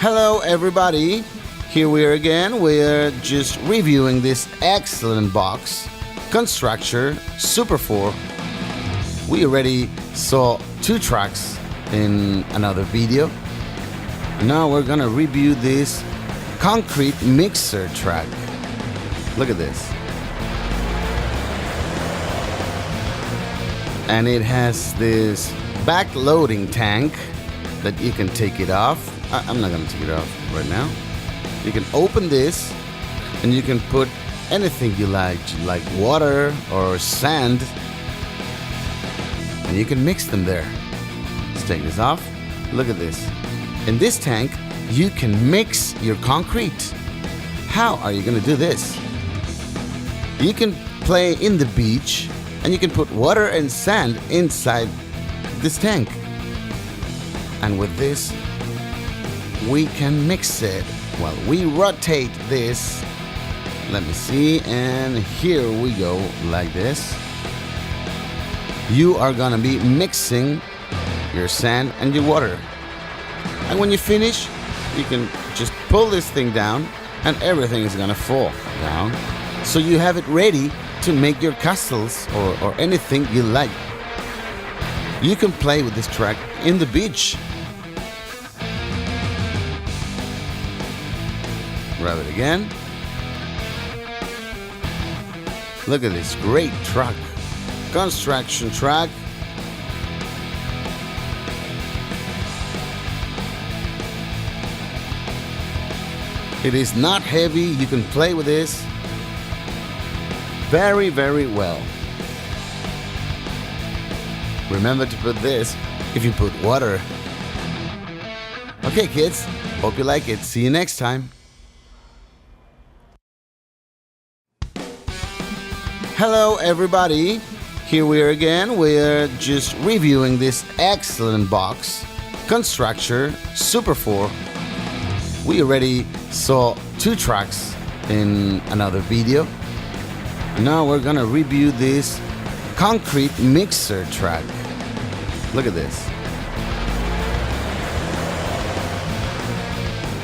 Hello everybody, here we are again. We're just reviewing this excellent box, Constructor Super 4. We already saw 2 tracks in another video. Now we're gonna review this concrete mixer track. Look at this. And it has this back-loading tank that you can take it off. I'm not gonna take it off right now. You can open this and you can put anything you like water or sand, and you can mix them there. Let's take this off. Look at this. In this tank, you can mix your concrete. How are you gonna do this? You can play in the beach and you can put water and sand inside this tank. And with this, we can mix it. Well, we rotate this. Let me see, and here we go, like this. You are gonna be mixing your sand and your water. And when you finish, you can just pull this thing down and everything is gonna fall down. So you have it ready to make your castles or anything you like. You can play with this track in the beach. Grab it again. Look at this great truck, construction truck. It is not heavy. You can play with this very, very well. Remember to put this if you put water. Okay, kids, hope you like it. See you next time. Hello everybody, here we are again. We're just reviewing this excellent box, Constructor Super 4. We already saw 2 tracks in another video. Now we're gonna review this concrete mixer track. Look at this.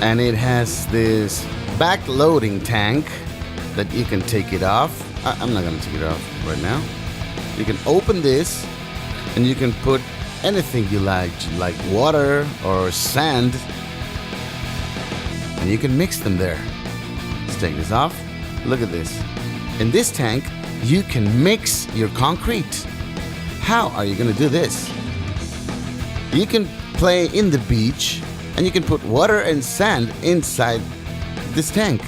And it has this back-loading tank that you can take it off. I'm not gonna take it off right now. You can open this and you can put anything you like water or sand, and you can mix them there. Let's take this off. Look at this. In this tank, you can mix your concrete. How are you gonna do this? You can play in the beach and you can put water and sand inside this tank.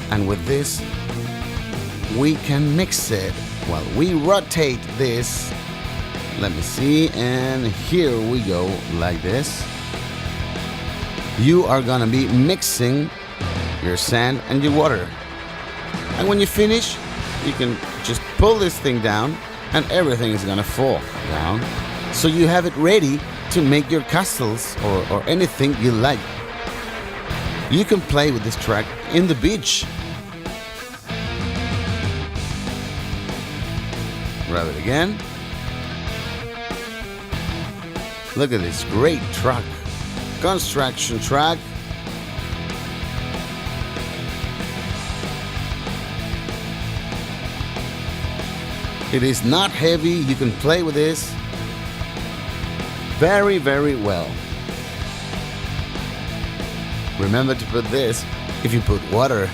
And with this, we can mix it. Well, we rotate this. Let me see, and here we go, like this. You are gonna be mixing your sand and your water. And when you finish, you can just pull this thing down and everything is gonna fall down. So you have it ready to make your castles or anything you like. You can play with this track in the beach. Grab it again. Look at this great truck, construction truck. It is not heavy. You can play with this very, very well. Remember to put this if you put water.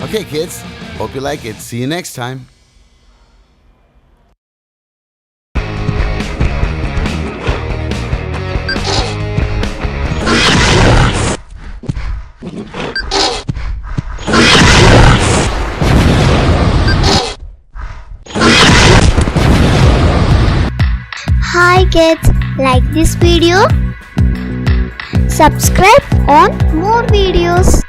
Okay, kids, hope you like it. See you next time. Hi kids, like this video? Subscribe on more videos.